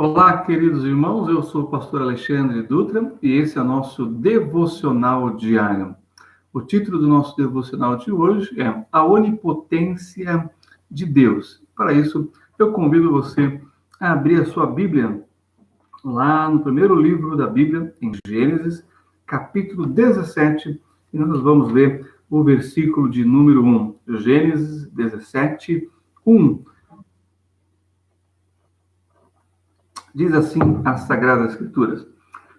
Olá, queridos irmãos, eu sou o pastor Alexandre Dutra e esse é o nosso devocional diário. O título do nosso devocional de hoje é A Onipotência de Deus. Para isso, eu convido você a abrir a sua Bíblia lá no primeiro livro da Bíblia, em Gênesis, capítulo 17, e nós vamos ler o versículo de número 1. Gênesis 17, 1. Diz assim as Sagradas Escrituras: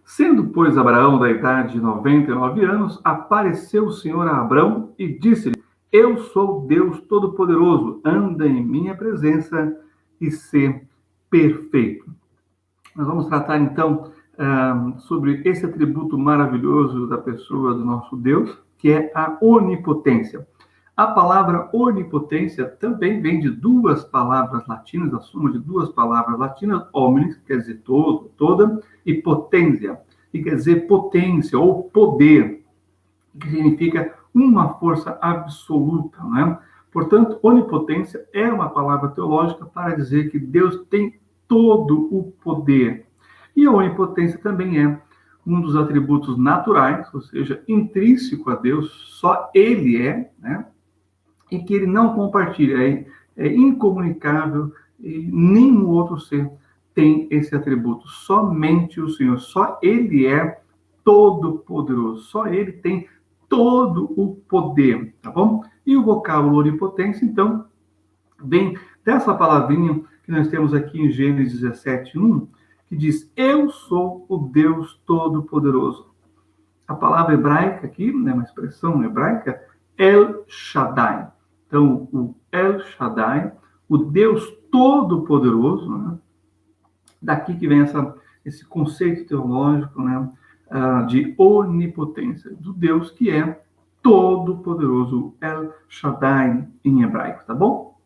Sendo, pois, Abraão da idade de 99 anos, apareceu o Senhor a Abrão e disse-lhe: Eu sou Deus Todo-Poderoso, anda em minha presença e sê perfeito. Nós vamos tratar, então, sobre esse atributo maravilhoso da pessoa do nosso Deus, que é a onipotência. A palavra onipotência também vem de duas palavras latinas, a soma de duas palavras latinas, omnis, quer dizer todo, toda, e potência, que quer dizer potência ou poder, que significa uma força absoluta, né? Portanto, onipotência é uma palavra teológica para dizer que Deus tem todo o poder. E a onipotência também é um dos atributos naturais, ou seja, intrínseco a Deus, só Ele é, né? E que Ele não compartilha, é incomunicável, e nenhum outro ser tem esse atributo, somente o Senhor, só Ele é todo-poderoso, só Ele tem todo o poder, tá bom? E o vocábulo onipotência, então, vem dessa palavrinha que nós temos aqui em Gênesis 17, 1, que diz: Eu sou o Deus Todo-Poderoso. A palavra hebraica aqui, né, uma expressão hebraica, El Shaddai. Então, o El Shaddai, o Deus Todo-Poderoso, né? Daqui que vem esse conceito teológico, né, de onipotência, do Deus que é todo-poderoso, El Shaddai em hebraico, tá bom?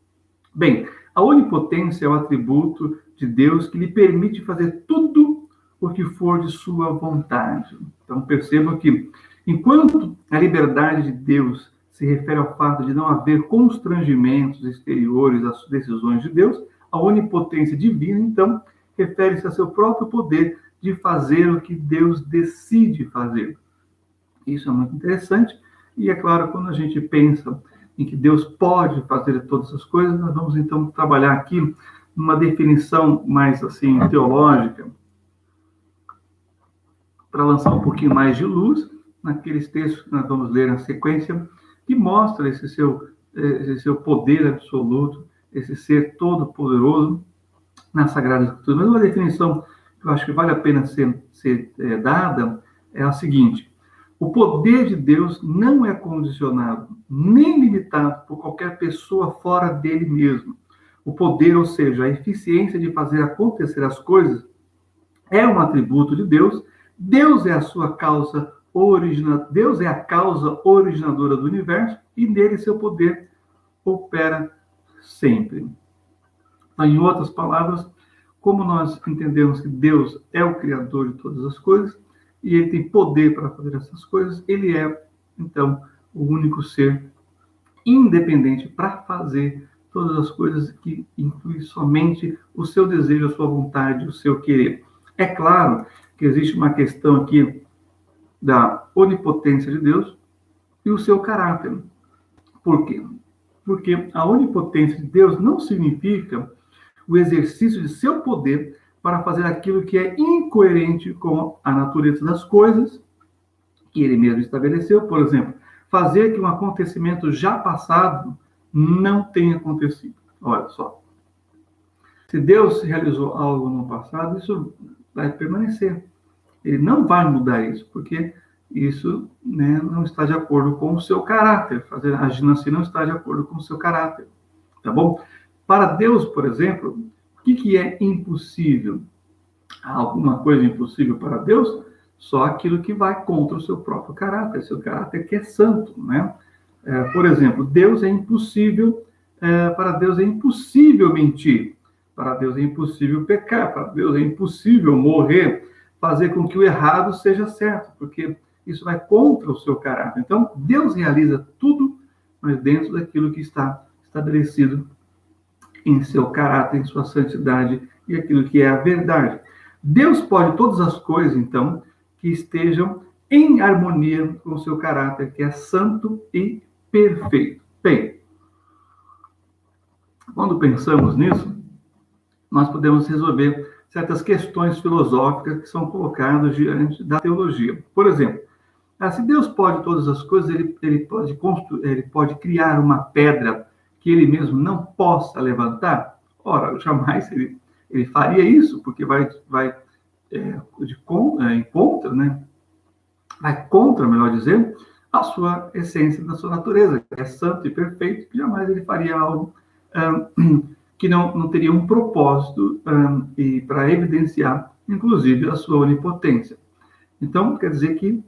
Bem, a onipotência é o atributo de Deus que lhe permite fazer tudo o que for de sua vontade. Então, perceba que, enquanto a liberdade de Deus se refere ao fato de não haver constrangimentos exteriores às decisões de Deus, a onipotência divina, então, refere-se a seu próprio poder de fazer o que Deus decide fazer. Isso é muito interessante, e é claro, quando a gente pensa em que Deus pode fazer todas essas coisas, nós vamos então trabalhar aqui numa definição mais assim teológica, para lançar um pouquinho mais de luz naqueles textos que nós vamos ler na sequência, que mostra esse seu poder absoluto, esse ser todo-poderoso na Sagrada Escritura. Mas uma definição que eu acho que vale a pena ser dada é a seguinte: o poder de Deus não é condicionado nem limitado por qualquer pessoa fora dele mesmo. O poder, ou seja, a eficiência de fazer acontecer as coisas, é um atributo de Deus. Deus é a sua causa Deus é a causa originadora do universo e nele seu poder opera sempre. Em outras palavras, como nós entendemos que Deus é o Criador de todas as coisas e Ele tem poder para fazer essas coisas, Ele é, então, o único ser independente para fazer todas as coisas, que inclui somente o seu desejo, a sua vontade, o seu querer. É claro que existe uma questão aqui da onipotência de Deus e o seu caráter. Por quê? Porque a onipotência de Deus não significa o exercício de seu poder para fazer aquilo que é incoerente com a natureza das coisas que ele mesmo estabeleceu. Por exemplo, fazer que um acontecimento já passado não tenha acontecido. Olha só. Se Deus realizou algo no passado, isso vai permanecer. Ele não vai mudar isso, porque isso, né, não está de acordo com o seu caráter. Agindo assim não está de acordo com o seu caráter. Tá bom? Para Deus, por exemplo, o que é impossível? Há alguma coisa impossível para Deus? Só aquilo que vai contra o seu próprio caráter, seu caráter que é santo, né? Por exemplo, Deus é impossível, para Deus é impossível mentir, para Deus é impossível pecar, para Deus é impossível morrer, fazer com que o errado seja certo, porque isso vai contra o seu caráter. Então, Deus realiza tudo, mas dentro daquilo que está estabelecido em seu caráter, em sua santidade e aquilo que é a verdade. Deus pode todas as coisas, então, que estejam em harmonia com o seu caráter, que é santo e perfeito. Bem, quando pensamos nisso, nós podemos resolver certas questões filosóficas que são colocadas diante da teologia. Por exemplo, se Deus pode todas as coisas, ele pode criar uma pedra que ele mesmo não possa levantar? Ora, jamais ele faria isso, porque vai contra, né? Vai contra, melhor dizendo, a sua essência, da sua natureza, que é santo e perfeito, que jamais ele faria algo que não teria um propósito e para evidenciar, inclusive, a sua onipotência. Então, quer dizer que,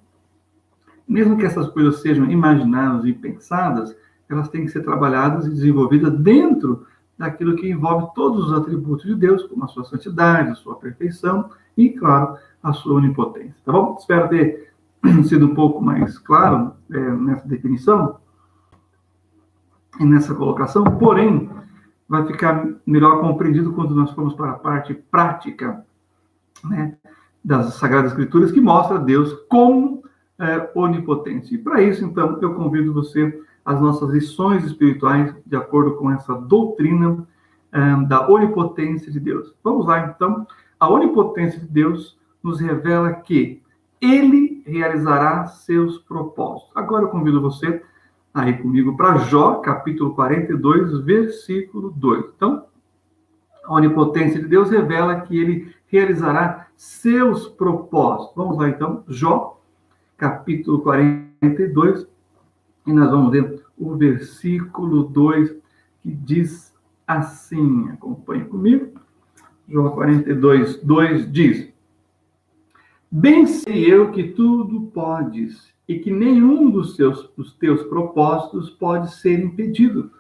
mesmo que essas coisas sejam imaginadas e pensadas, elas têm que ser trabalhadas e desenvolvidas dentro daquilo que envolve todos os atributos de Deus, como a sua santidade, a sua perfeição e, claro, a sua onipotência. Tá bom? Espero ter sido um pouco mais claro nessa definição e nessa colocação, porém, vai ficar melhor compreendido quando nós formos para a parte prática, né, das Sagradas Escrituras, que mostra Deus como onipotente. E para isso, então, eu convido você às nossas lições espirituais, de acordo com essa doutrina da onipotência de Deus. Vamos lá, então. A onipotência de Deus nos revela que Ele realizará seus propósitos. Agora eu convido você a ir comigo para Jó, capítulo 42, versículo 2. Então, a onipotência de Deus revela que Ele realizará seus propósitos. Vamos lá, então. Jó, capítulo 42, e nós vamos ler o versículo 2, que diz assim, acompanhe comigo. Jó 42, 2 diz: Bem sei eu que tudo podes, e que nenhum dos teus propósitos pode ser impedido.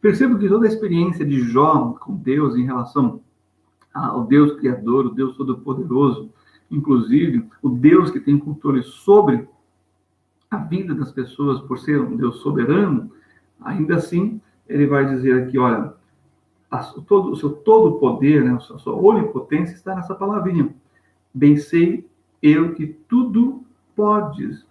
Percebo que toda a experiência de Jó com Deus em relação ao Deus Criador, o Deus Todo-Poderoso, inclusive o Deus que tem controle sobre a vida das pessoas por ser um Deus soberano, ainda assim, ele vai dizer aqui, olha, o seu todo poder, né, a sua onipotência está nessa palavrinha. Bem sei eu que tudo podes.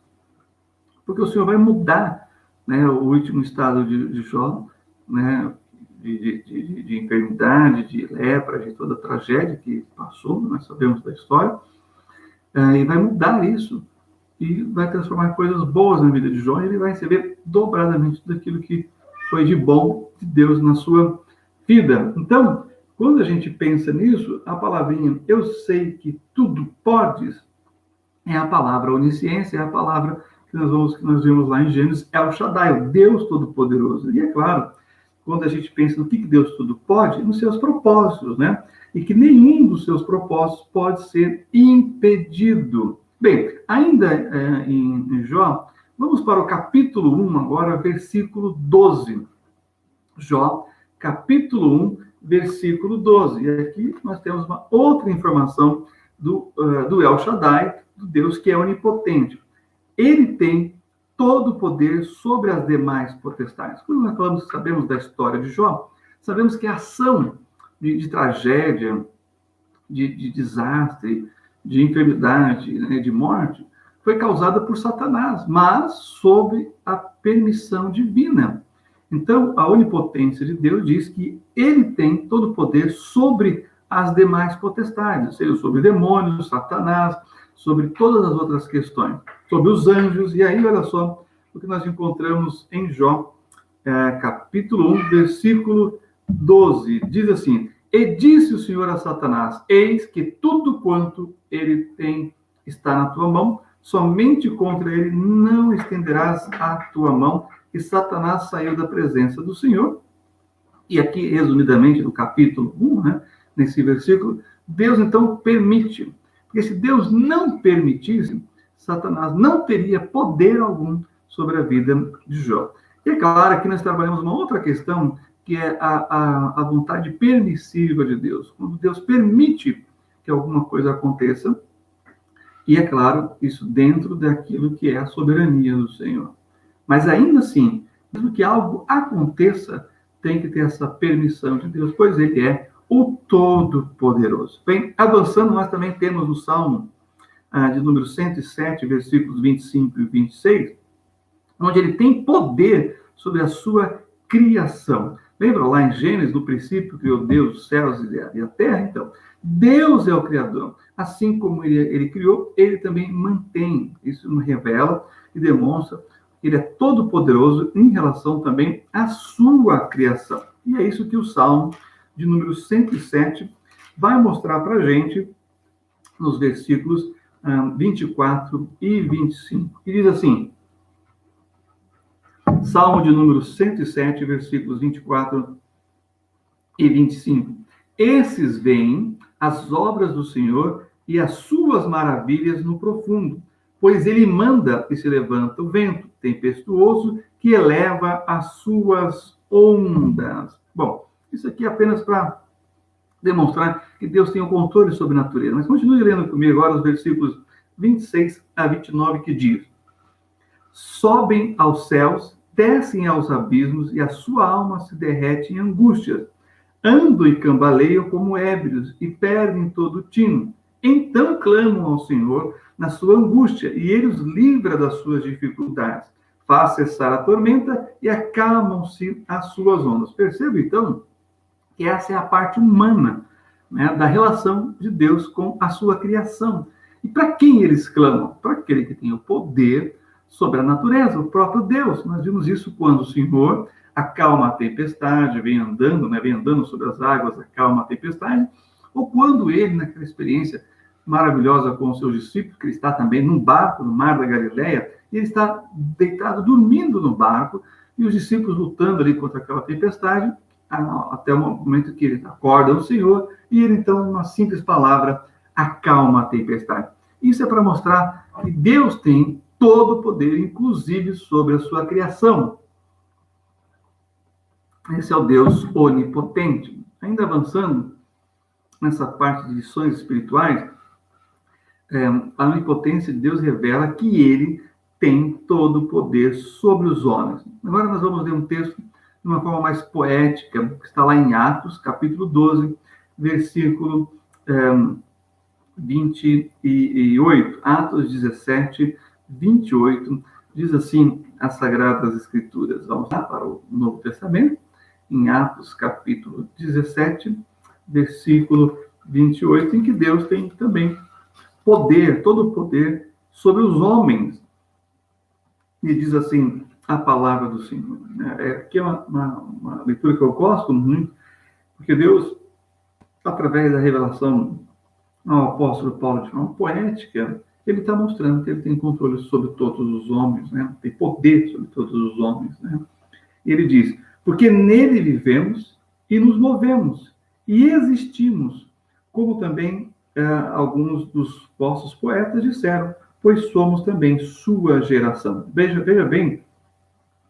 Porque o Senhor vai mudar, né, o último estado de Jó, né, de enfermidade, de lepra, de toda a tragédia que passou, nós sabemos da história, e vai mudar isso. E vai transformar coisas boas na vida de Jó, e ele vai receber dobradamente tudo aquilo que foi de bom de Deus na sua vida. Então, quando a gente pensa nisso, a palavrinha eu sei que tudo podes é a palavra onisciência, é a palavra que nós vimos lá em Gênesis, El Shaddai, o Deus Todo-Poderoso. E é claro, quando a gente pensa no que Deus tudo pode, nos seus propósitos, né? E que nenhum dos seus propósitos pode ser impedido. Bem, ainda em Jó, vamos para o capítulo 1 agora, versículo 12. Jó, capítulo 1, versículo 12. E aqui nós temos uma outra informação do El Shaddai, do Deus que é onipotente. Ele tem todo o poder sobre as demais potestades. Quando nós sabemos da história de Jó, sabemos que a ação de tragédia, de desastre, de enfermidade, né, de morte, foi causada por Satanás, mas sob a permissão divina. Então, a onipotência de Deus diz que ele tem todo o poder sobre as demais potestades, ou seja, sobre demônios, Satanás, sobre todas as outras questões, sobre os anjos. E aí, olha só o que nós encontramos em Jó, capítulo 1, versículo 12. Diz assim: E disse o Senhor a Satanás: Eis que tudo quanto ele tem está na tua mão, somente contra ele não estenderás a tua mão. E Satanás saiu da presença do Senhor. E aqui, resumidamente, no capítulo 1, né, nesse versículo, Deus então permite. Porque se Deus não permitisse, Satanás não teria poder algum sobre a vida de Jó. E é claro que nós trabalhamos uma outra questão, que é a vontade permissiva de Deus. Quando Deus permite que alguma coisa aconteça, e é claro, isso dentro daquilo que é a soberania do Senhor. Mas ainda assim, mesmo que algo aconteça, tem que ter essa permissão de Deus, pois ele é o Todo-Poderoso. Bem, avançando, nós também temos no Salmo de número 107, versículos 25 e 26, onde ele tem poder sobre a sua criação. Lembra lá em Gênesis, no princípio, criou Deus os céus e a terra? Então, Deus é o Criador. Assim como ele criou, ele também mantém. Isso nos revela e demonstra que ele é todo-poderoso em relação também à sua criação. E é isso que o Salmo de número 107 vai mostrar para a gente nos versículos 24 e 25. E diz assim, Salmo de número 107, versículos 24 e 25. Esses veem as obras do Senhor e as suas maravilhas no profundo, pois ele manda e se levanta o vento tempestuoso que eleva as suas ondas. Bom, isso aqui é apenas para demonstrar que Deus tem o controle sobre a natureza. Mas continue lendo comigo agora os versículos 26 a 29, que diz: sobem aos céus, descem aos abismos, e a sua alma se derrete em angústias. Andam e cambaleiam como ébrios, e perdem todo o tino. Então clamam ao Senhor na sua angústia, e ele os livra das suas dificuldades. Faz cessar a tormenta, e acalmam-se as suas ondas. Perceba, então, que essa é a parte humana, né, da relação de Deus com a sua criação. E para quem eles clamam? Para aquele que tem o poder sobre a natureza, o próprio Deus. Nós vimos isso quando o Senhor acalma a tempestade, vem andando sobre as águas, acalma a tempestade, ou quando ele, naquela experiência maravilhosa com os seus discípulos, que ele está também num barco, no mar da Galileia, e ele está deitado, dormindo no barco, e os discípulos lutando ali contra aquela tempestade, até o momento que ele acorda o Senhor, e ele, então, uma simples palavra, acalma a tempestade. Isso é para mostrar que Deus tem todo o poder, inclusive sobre a sua criação. Esse é o Deus onipotente. Ainda avançando nessa parte de lições espirituais, a onipotência de Deus revela que ele tem todo o poder sobre os homens. Agora nós vamos ler um texto de uma forma mais poética, que está lá em Atos, capítulo 12, versículo 28. Atos 17, 28, diz assim as Sagradas Escrituras. Vamos lá para o Novo Testamento, em Atos, capítulo 17, versículo 28, em que Deus tem também poder, todo o poder sobre os homens. E diz assim a palavra do Senhor. Aqui é uma leitura que eu gosto muito, porque Deus, através da revelação ao apóstolo Paulo de forma poética, ele está mostrando que ele tem controle sobre todos os homens, né? Tem poder sobre todos os homens, né? E ele diz, porque nele vivemos e nos movemos e existimos, como também alguns dos vossos poetas disseram, pois somos também sua geração. Veja bem,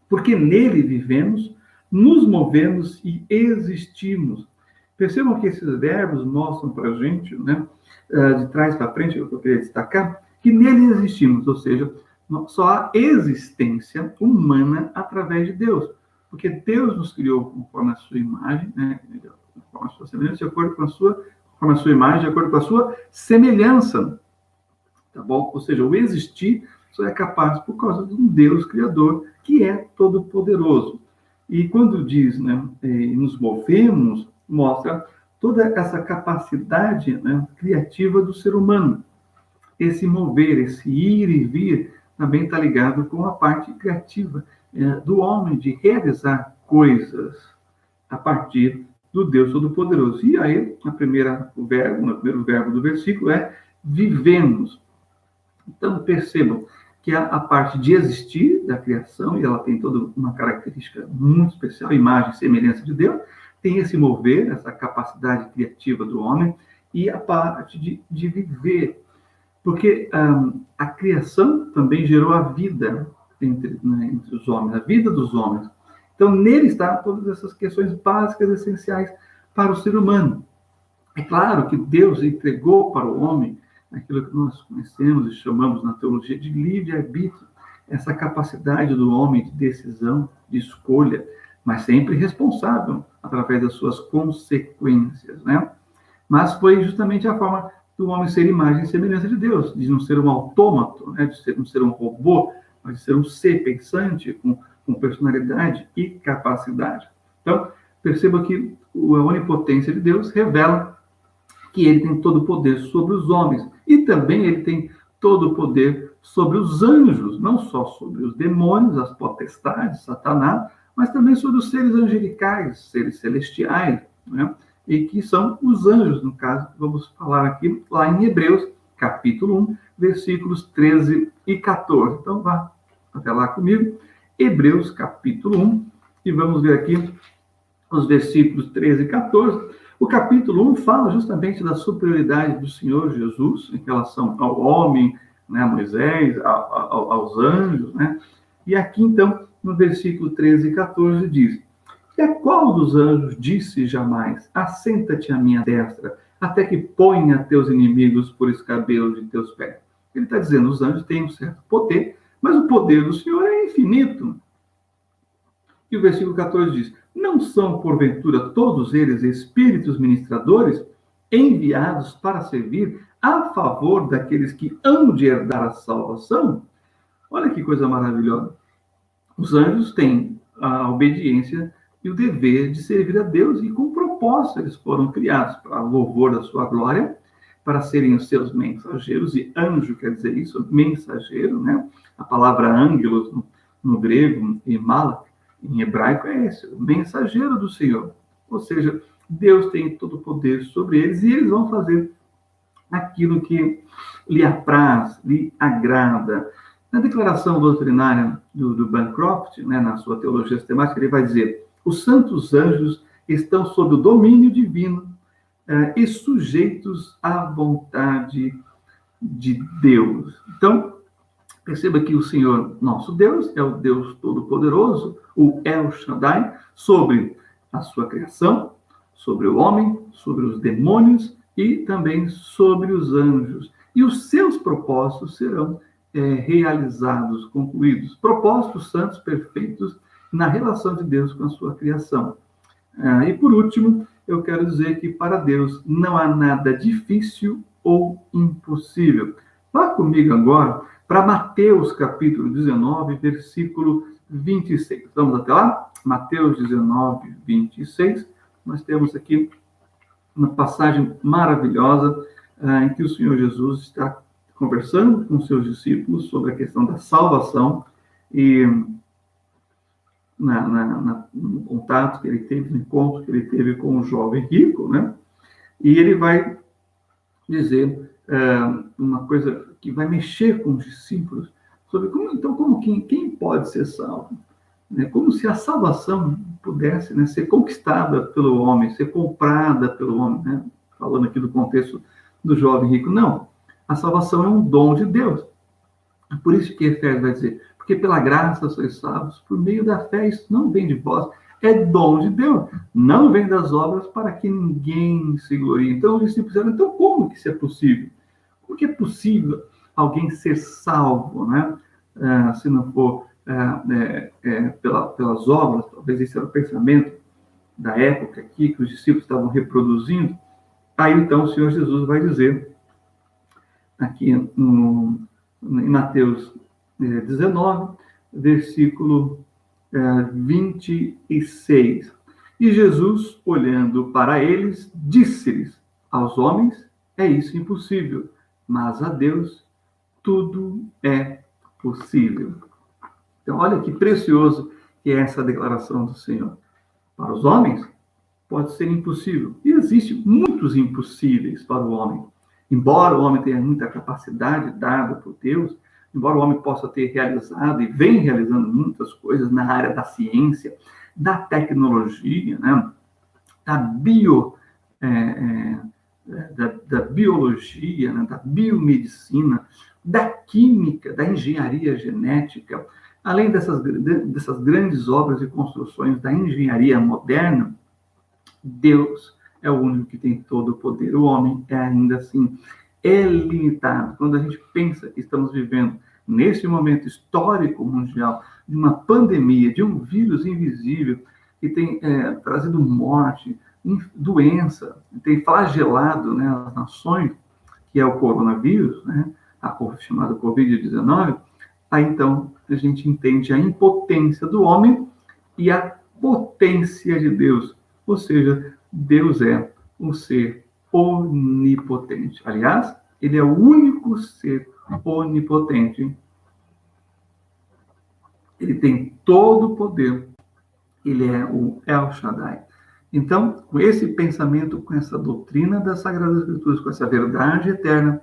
porque nele vivemos, nos movemos e existimos. Percebam que esses verbos mostram para a gente, né, de trás para frente, eu queria destacar, que nele existimos, ou seja, só há existência humana através de Deus. Porque Deus nos criou conforme a sua imagem, né, conforme a sua semelhança, de acordo com a sua, conforme a sua imagem, de acordo com a sua semelhança. Tá bom? Ou seja, o existir só é capaz por causa de um Deus criador que é todo-poderoso. E quando diz, né, nos movemos, mostra toda essa capacidade, né, criativa do ser humano. Esse mover, esse ir e vir, também está ligado com a parte criativa do homem, de realizar coisas a partir do Deus Todo-Poderoso. E aí, o primeiro verbo do versículo é vivemos. Então, percebam que a parte de existir da criação, e ela tem toda uma característica muito especial, imagem e semelhança de Deus, tem esse mover, essa capacidade criativa do homem, e a parte de viver. Porque a criação também gerou a vida entre os homens, a vida dos homens. Então, nele estão todas essas questões básicas, essenciais para o ser humano. É claro que Deus entregou para o homem aquilo que nós conhecemos e chamamos na teologia de livre-arbítrio, essa capacidade do homem de decisão, de escolha, mas sempre responsável através das suas consequências, né? Mas foi justamente a forma do homem ser imagem e semelhança de Deus, de não ser um autômato, né? De não ser um robô, mas de ser um ser pensante com personalidade e capacidade. Então, perceba que a onipotência de Deus revela que ele tem todo o poder sobre os homens e também ele tem todo o poder sobre os anjos, não só sobre os demônios, as potestades, Satanás, mas também sobre os seres angelicais, seres celestiais, né? E que são os anjos, no caso, vamos falar aqui lá em Hebreus, capítulo 1, versículos 13 e 14. Então, vá até lá comigo, Hebreus, capítulo 1, e vamos ver aqui os versículos 13 e 14. O capítulo 1 fala justamente da superioridade do Senhor Jesus em relação ao homem, né, a Moisés, aos anjos, né? E aqui, então, no versículo 13 e 14 diz: "E a qual dos anjos disse jamais, assenta-te à minha destra, até que ponha teus inimigos por escabelo de teus pés?" Ele está dizendo, os anjos têm um certo poder, mas o poder do Senhor é infinito. E o versículo 14 diz: "Não são, porventura, todos eles espíritos ministradores, enviados para servir a favor daqueles que hão de herdar a salvação?" Olha que coisa maravilhosa. Os anjos têm a obediência e o dever de servir a Deus, e com propósito eles foram criados para louvor da sua glória, para serem os seus mensageiros, e anjo quer dizer isso, mensageiro, né? A palavra ângelos no grego e malak em hebraico é esse, o mensageiro do Senhor. Ou seja, Deus tem todo o poder sobre eles e eles vão fazer aquilo que lhe apraz, lhe agrada. Na declaração doutrinária do Bancroft, né, na sua teologia sistemática, ele vai dizer: "Os santos anjos estão sob o domínio divino e sujeitos à vontade de Deus." Então, perceba que o Senhor, nosso Deus, é o Deus Todo-Poderoso, o El Shaddai, sobre a sua criação, sobre o homem, sobre os demônios e também sobre os anjos. E os seus propósitos serão realizados, concluídos. Propósitos santos, perfeitos, na relação de Deus com a sua criação. E por último, eu quero dizer que para Deus não há nada difícil ou impossível. Vá comigo agora para Mateus capítulo 19, versículo 26. Vamos até lá? Mateus 19, 26. Nós temos aqui uma passagem maravilhosa em que o Senhor Jesus está conversando com seus discípulos sobre a questão da salvação e no contato que ele teve, no encontro que ele teve com o jovem rico, né? E ele vai dizer uma coisa que vai mexer com os discípulos sobre quem pode ser salvo, né? Como se a salvação pudesse, né, ser conquistada pelo homem, ser comprada pelo homem, né? Falando aqui do contexto do jovem rico. Não, a salvação é um dom de Deus. É por isso que Efésios vai dizer: "Porque pela graça sois salvos, por meio da fé, isso não vem de vós, é dom de Deus, não vem das obras, para que ninguém se glorie." Então, os discípulos disseram: "Então, como que isso é possível? Como que é possível alguém ser salvo, né? Se não for pelas obras?" Talvez esse era o pensamento da época aqui, que os discípulos estavam reproduzindo. Aí, então, o Senhor Jesus vai dizer, aqui em Mateus 19, versículo 26. "E Jesus, olhando para eles, disse-lhes: aos homens é isso impossível, mas a Deus tudo é possível." Então, olha que precioso que é essa declaração do Senhor. Para os homens, pode ser impossível. E existem muitos impossíveis para o homem. Embora o homem tenha muita capacidade dada por Deus, embora o homem possa ter realizado e vem realizando muitas coisas na área da ciência, da tecnologia, né? da biologia, né? da biomedicina, da química, da engenharia genética, além dessas grandes obras e construções da engenharia moderna, Deus é o único que tem todo o poder. O homem é ainda assim limitado. Quando a gente pensa que estamos vivendo nesse momento histórico mundial de uma pandemia, de um vírus invisível que tem trazido morte, doença, tem flagelado, né, as nações, que é o coronavírus, né, chamado Covid-19, aí então a gente entende a impotência do homem e a potência de Deus. Ou seja, Deus é um ser onipotente. Aliás, ele é o único ser onipotente. Ele tem todo o poder. Ele é o El Shaddai. Então, com esse pensamento, com essa doutrina das Sagradas Escrituras, com essa verdade eterna,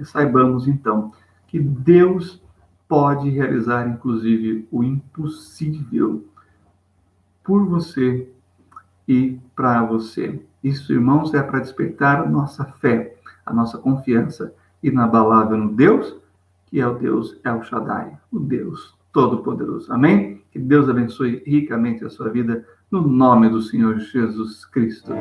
saibamos então que Deus pode realizar, inclusive, o impossível por você e para você. Isso, irmãos, é para despertar a nossa fé, a nossa confiança inabalável no Deus, que é o Deus El Shaddai, o Deus Todo-Poderoso. Amém? Que Deus abençoe ricamente a sua vida, no nome do Senhor Jesus Cristo.